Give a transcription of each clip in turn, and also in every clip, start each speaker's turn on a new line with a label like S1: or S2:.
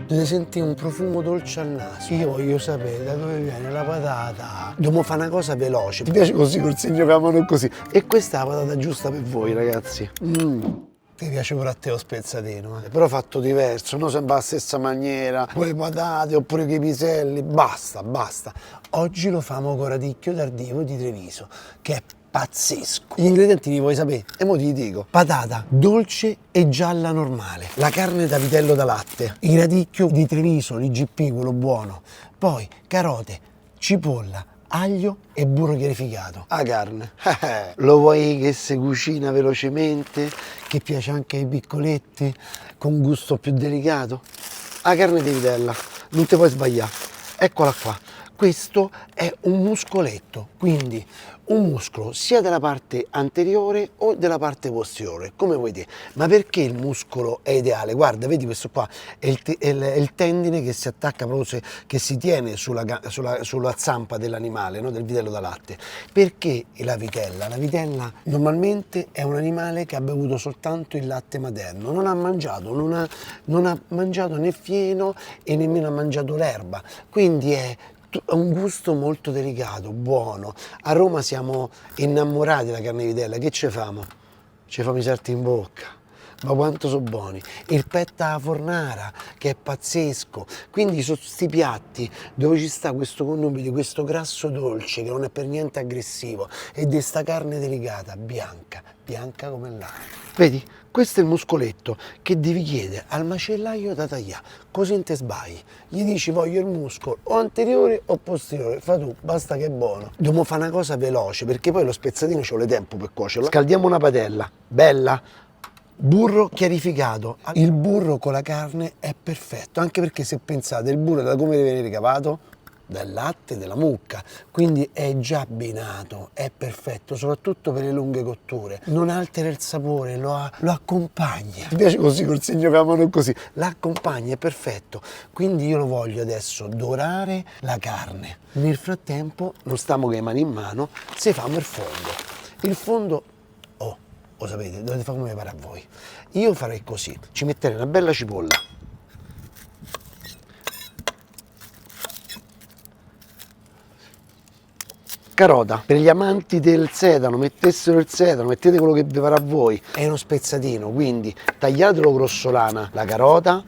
S1: Deve sentire un profumo dolce al naso. Io voglio sapere da dove viene la patata. Dobbiamo fare una cosa veloce. Mi piace così, col segno che amano così. E questa è la patata giusta per voi, ragazzi. Ti piace pure a te lo spezzatino, però fatto diverso, non sempre alla stessa maniera, con le patate oppure con i piselli, basta, basta. Oggi lo famo con radicchio tardivo di Treviso, che è pazzesco. Gli ingredienti li vuoi sapere? E mo ti dico: patata dolce e gialla normale, la carne da vitello da latte, il radicchio di Treviso, l'IGP, quello buono, poi carote, cipolla, aglio e burro chiarificato. La carne, lo vuoi che si cucina velocemente, che piace anche ai piccoletti, con gusto più delicato? La carne di vitella, non ti puoi sbagliare, eccola qua. Questo è un muscoletto, quindi un muscolo sia della parte anteriore o della parte posteriore, come vuoi te. Ma perché il muscolo è ideale? Guarda, vedi questo qua, è il tendine che si attacca proprio, che si tiene sulla zampa dell'animale, no? Del vitello da latte. Perché la vitella? La vitella normalmente è un animale che ha bevuto soltanto il latte materno, non ha mangiato né fieno e nemmeno ha mangiato l'erba, quindi è un gusto molto delicato, buono. A Roma siamo innamorati della carne di vitella, che ci famo? Ci famo i sarti in bocca. Ma quanto sono buoni! Il petta alla fornara, che è pazzesco. Quindi sono questi piatti dove ci sta questo connubio di questo grasso dolce che non è per niente aggressivo e di sta carne delicata, bianca, bianca come l'acqua. Vedi? Questo è il muscoletto che devi chiedere al macellaio da tagliare, così non te sbagli. Gli dici: voglio il muscolo o anteriore o posteriore, fa tu, basta che è buono. Dobbiamo fare una cosa veloce perché poi lo spezzatino ci vuole tempo per cuocerlo. Scaldiamo una padella, bella, burro chiarificato. Il burro con la carne è perfetto, anche perché se pensate, il burro da come deve venire ricavato? Dal latte della mucca, quindi è già abbinato, è perfetto, soprattutto per le lunghe cotture. Non altera il sapore, lo accompagna. Mi piace così, col segno che amano così. L'accompagna, è perfetto. Quindi io lo voglio adesso dorare la carne. Nel frattempo, non stiamo che le mani in mano, se famo il fondo. Il fondo, lo sapete, dovete fare come vi pare a voi. Io farei così, ci metterei una bella cipolla. Carota, per gli amanti del sedano, mettessero il sedano, mettete quello che vi pare a voi. È uno spezzatino, quindi tagliatelo grossolana la carota.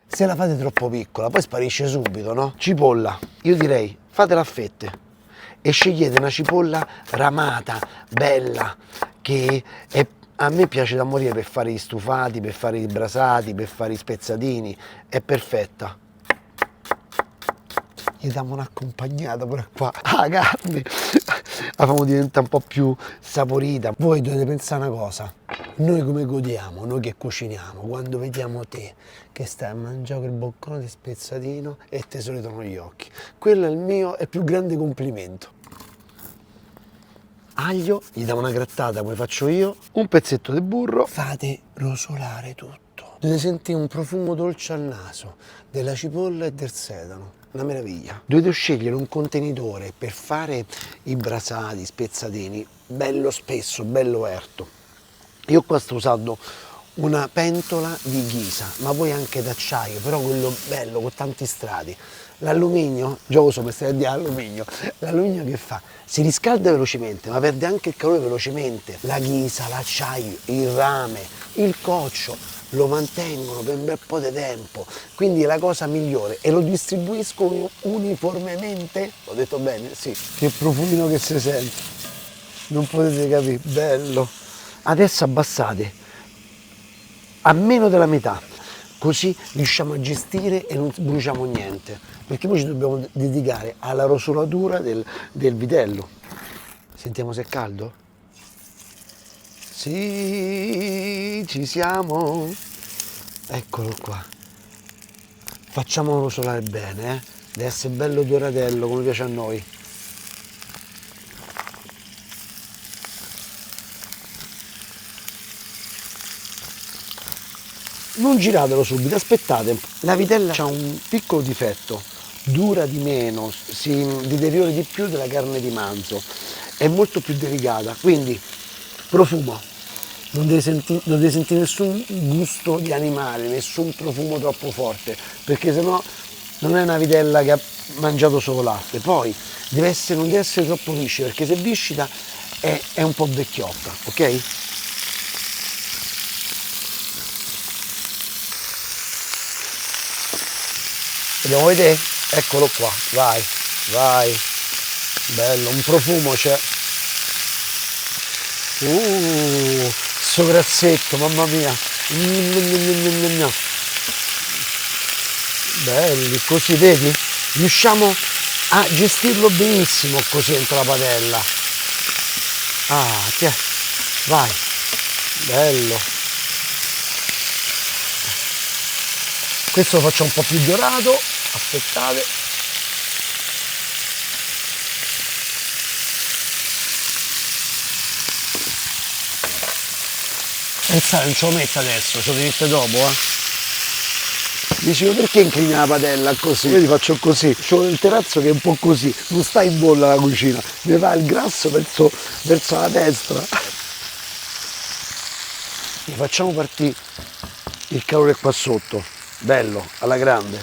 S1: Se la fate troppo piccola, poi sparisce subito, no? Cipolla, io direi fatela a fette e scegliete una cipolla ramata, bella, che a me piace da morire per fare gli stufati, per fare i brasati, per fare i spezzatini, è perfetta. Gli diamo un'accompagnata pure qua, la carne, la facciamo diventare un po' più saporita. Voi dovete pensare una cosa, noi come godiamo, noi che cuciniamo, quando vediamo te che stai a mangiare quel boccone di spezzatino e te sorridono gli occhi. Quello è il mio, è il più grande complimento. Aglio, gli diamo una grattata come faccio io, un pezzetto di burro, fate rosolare tutto. Dovete sentire un profumo dolce al naso, della cipolla e del sedano. Una meraviglia. Dovete scegliere un contenitore per fare i brasati, spezzatini, bello spesso, bello erto. Io qua sto usando una pentola di ghisa, ma voi anche d'acciaio, però quello bello, con tanti strati. L'alluminio, già uso per stare di alluminio, l'alluminio che fa? Si riscalda velocemente, ma perde anche il calore velocemente. La ghisa, l'acciaio, il rame, il coccio lo mantengono per un bel po' di tempo, quindi è la cosa migliore e lo distribuiscono uniformemente. Ho detto bene? Sì. Che profumino che si sente, non potete capire, bello. Adesso abbassate a meno della metà, così riusciamo a gestire e non bruciamo niente, perché poi ci dobbiamo dedicare alla rosolatura del vitello. Sentiamo se è caldo? Sì, ci siamo. Eccolo qua. Facciamolo rosolare bene, eh? Deve essere bello doratello come piace a noi. Non giratelo subito, aspettate. La vitella ha un piccolo difetto, dura di meno, si deteriora di più della carne di manzo, è molto più delicata, quindi profumo. non devi sentire nessun gusto di animale, nessun profumo troppo forte, perché sennò non è una vitella che ha mangiato solo latte. Poi non deve essere troppo viscida, perché se viscida è un po' vecchiotta, ok? Vediamo vedere? Eccolo qua, vai, vai, bello, un profumo c'è. Sto grassetto, mamma mia. Belli, così vedi? Riusciamo a gestirlo benissimo così dentro la padella. Ah, tiè, vai, bello. Questo lo faccio un po' più dorato, aspettate. E il sale non ce lo metto adesso, ce lo mette dopo, Dicevo, perché inclini la padella così? Io ti faccio così, c'ho il terrazzo che è un po' così, non sta in bolla la cucina, mi va il grasso verso la destra. E facciamo partire il calore qua sotto, bello, alla grande.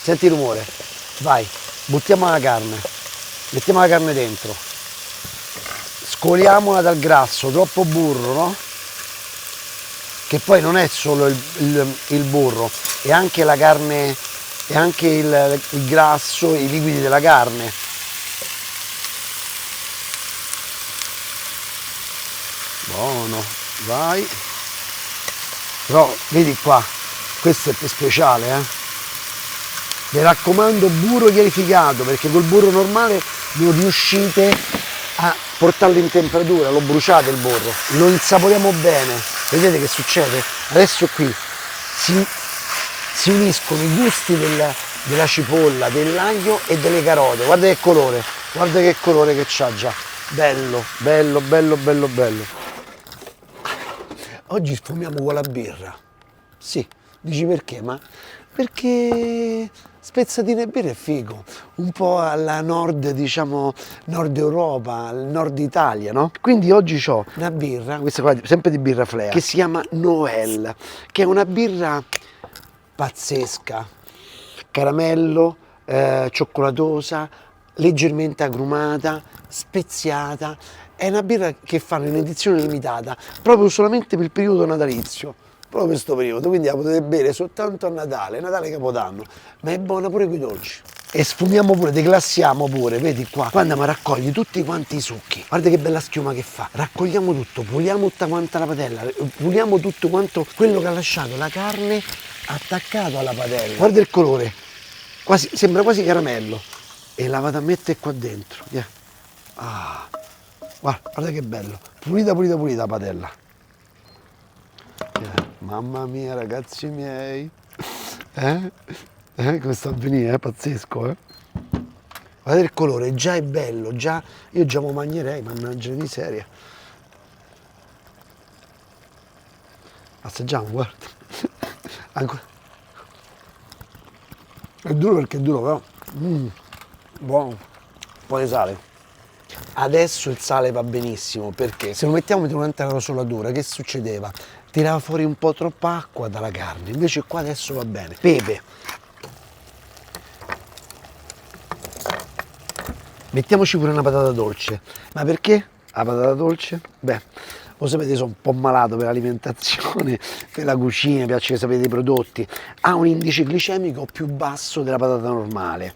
S1: Senti il rumore, vai, buttiamo la carne, mettiamo la carne dentro, scoliamola dal grasso, troppo burro, no? Che poi non è solo il burro, è anche la carne, è anche il grasso, i liquidi della carne. Buono, vai. Però vedi qua, questo è più speciale, Mi raccomando, burro chiarificato, perché col burro normale non riuscite a portarlo in temperatura, lo bruciate il burro, lo insaporiamo bene. Vedete che succede? Adesso qui si uniscono i gusti della cipolla, dell'aglio e delle carote. Guarda che colore che c'ha già. Bello, bello, bello, bello, bello. Oggi sfumiamo con la birra. Sì, dici perché? Ma perché spezzatine e birra è figo, un po' alla nord, diciamo, nord Europa, al nord Italia, no? Quindi oggi ho una birra, questa qua sempre di birra Flea, che si chiama Noel, che è una birra pazzesca, caramello, cioccolatosa, leggermente agrumata, speziata. È una birra che fanno in edizione limitata, proprio solamente per il periodo natalizio. Proprio questo periodo, quindi la potete bere soltanto a Natale Capodanno, ma è buona pure con i dolci. E sfumiamo pure, declassiamo pure, vedi qua, quando mi raccogli tutti quanti i succhi, guarda che bella schiuma che fa, raccogliamo tutto, puliamo tutta quanta la padella, puliamo tutto quanto quello che ha lasciato la carne attaccato alla padella, guarda il colore, sembra quasi caramello, e la vado a mettere qua dentro, yeah. Guarda che bello, pulita pulita pulita la padella. Mamma mia, ragazzi miei, come sta a venire, è pazzesco, Guardate il colore, già è bello, io già lo mangerei, mannaggia di miseria. Assaggiamo, guarda. Ancora. È duro perché è duro, però. Buono. Un po' di sale. Adesso il sale va benissimo, perché se lo mettiamo durante la rosolatura, che succedeva? Tirava fuori un po' troppa acqua dalla carne, invece qua adesso va bene. Pepe. Mettiamoci pure una patata dolce. Ma perché la patata dolce? Beh, lo sapete, sono un po' malato per l'alimentazione, per la cucina, mi piace che sapete i prodotti. Ha un indice glicemico più basso della patata normale.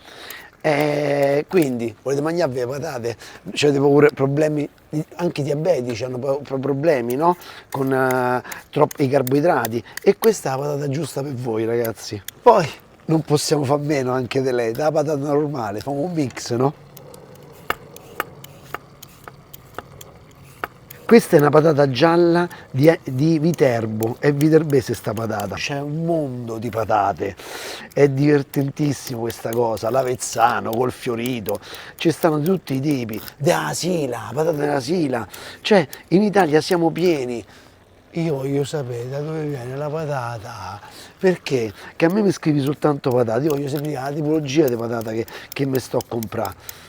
S1: Quindi volete mangiarvi le patate, avete pure problemi, anche diabetici hanno problemi, no? Con troppi carboidrati, e questa è la patata giusta per voi, ragazzi. Poi non possiamo far meno anche di lei, della patata normale, facciamo un mix, no? Questa è una patata gialla di Viterbo, è viterbese sta patata. C'è un mondo di patate, è divertentissimo questa cosa, l'avezzano col fiorito, ci stanno di tutti i tipi, della sila, la patata della sila, cioè in Italia siamo pieni. Io voglio sapere da dove viene la patata, perché? Che a me mi scrivi soltanto patata, io voglio sapere la tipologia di patata che mi sto a comprare.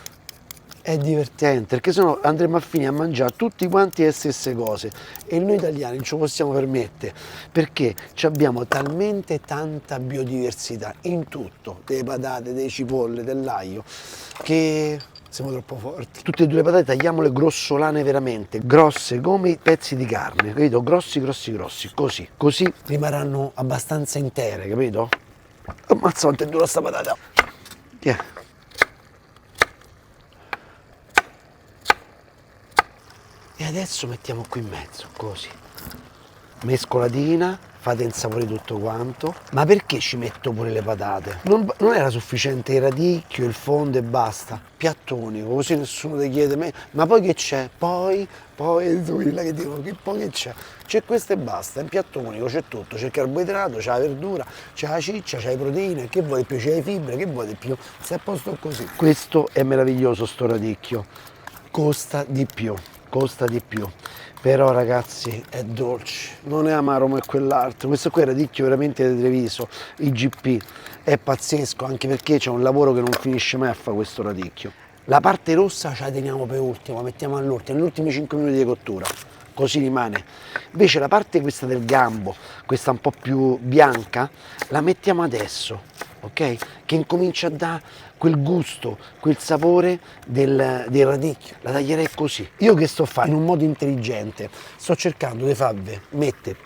S1: È divertente, perché sennò andremo a finire a mangiare tutti quanti le stesse cose e noi italiani non ce lo possiamo permettere, perché abbiamo talmente tanta biodiversità in tutto, delle patate, delle cipolle, dell'aglio, che siamo troppo forti. Tutte e due le patate tagliamole grossolane veramente, grosse come i pezzi di carne, capito? Grossi, grossi, grossi, così rimarranno abbastanza intere, capito? Ammazza quanto è dura sta patata! Tiè. E adesso mettiamo qui in mezzo, così. Mescolatina, fate insaporire tutto quanto. Ma perché ci metto pure le patate? Non era sufficiente il radicchio, il fondo e basta? Piatto unico, così nessuno ti chiede me. Ma poi che c'è? Poi quella che dico, che poi che c'è? C'è questo e basta, è un piatto unico, c'è tutto, c'è il carboidrato, c'è la verdura, c'è la ciccia, c'è le proteine, che vuoi di più? C'è le fibre, che vuoi di più? Sei a posto così. Questo è meraviglioso sto radicchio. Costa di più, però ragazzi è dolce, non è amaro come quell'altro. Questo qui è radicchio veramente di Treviso, IGP, è pazzesco, anche perché c'è un lavoro che non finisce mai a fare questo radicchio. La parte rossa ce la teniamo per ultimo, la mettiamo all'ultimo, negli ultimi 5 minuti di cottura, così rimane. Invece la parte questa del gambo, questa un po' più bianca, la mettiamo adesso, ok? Che incomincia a dare quel gusto, quel sapore del radicchio. La taglierei così. Io che sto facendo? In un modo intelligente, sto cercando di farvi mettere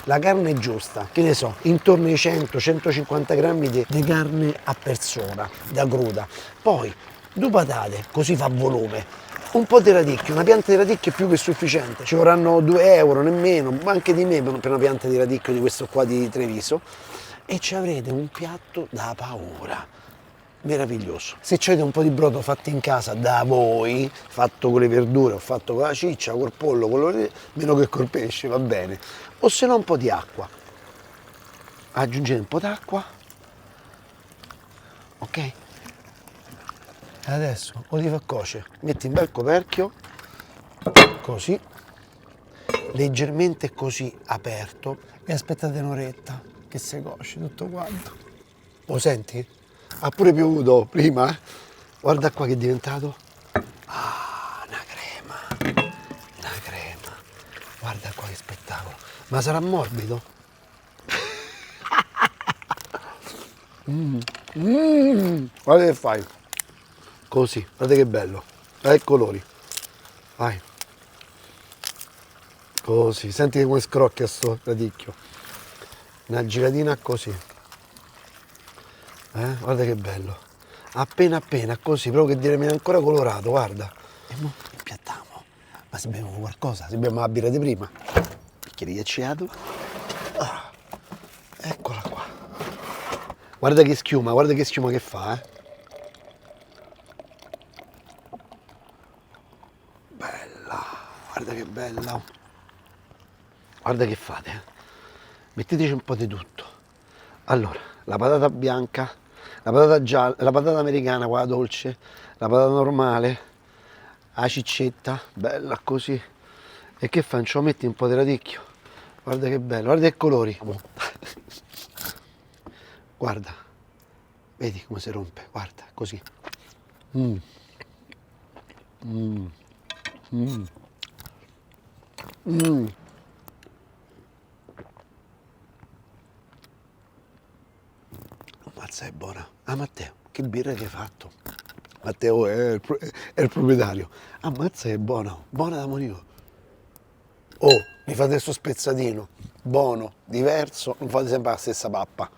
S1: la carne giusta, che ne so, intorno ai 100-150 grammi di carne a persona, da cruda. Poi, due patate, così fa volume. Un po' di radicchio, una pianta di radicchio è più che sufficiente. Ci vorranno 2 euro, nemmeno, ma anche di meno per una pianta di radicchio di questo qua di Treviso. E ci avrete un piatto da paura. Meraviglioso. Se avete un po' di brodo fatto in casa da voi, fatto con le verdure, o fatto con la ciccia, col pollo, meno che col pesce, va bene. O se no un po' di acqua. Aggiungete un po' d'acqua, ok? E adesso o ti fa cuocere, metti un bel coperchio, così, leggermente così aperto, e aspettate un'oretta che si cuoce tutto quanto. Lo senti? Ha pure piovuto prima, eh? Guarda qua che è diventato. Ah, una crema. Guarda qua che spettacolo. Ma sarà morbido? Guarda che fai. Così, guarda che bello. Guarda i colori. Vai. Così, senti come scrocchia sto radicchio. Una giratina così. Guarda che bello. Appena appena, così, proprio che dire mi è ancora colorato, guarda. E mo impiattiamo. Ma se beviamo qualcosa, se beviamo la birra di prima. Bicchiere ghiacciato. Ah, eccola qua. Guarda che schiuma che fa, Bella, guarda che bella. Guarda che fate, Metteteci un po' di tutto. Allora, la patata bianca, la patata gialla, la patata americana, quella dolce, la patata normale, la ciccetta, bella così. E che fai? Ce lo metti un po' di radicchio. Guarda che bello, guarda i colori. Guarda, vedi come si rompe, guarda, così. Mm. Mm. Mm. Mm. Ammazza, è buona. Ah, Matteo, che birra che hai fatto? Matteo è il proprietario. Ammazza, è buona, buona da morire. Oh, mi fate questo spezzatino, buono, diverso, non fate sempre la stessa pappa.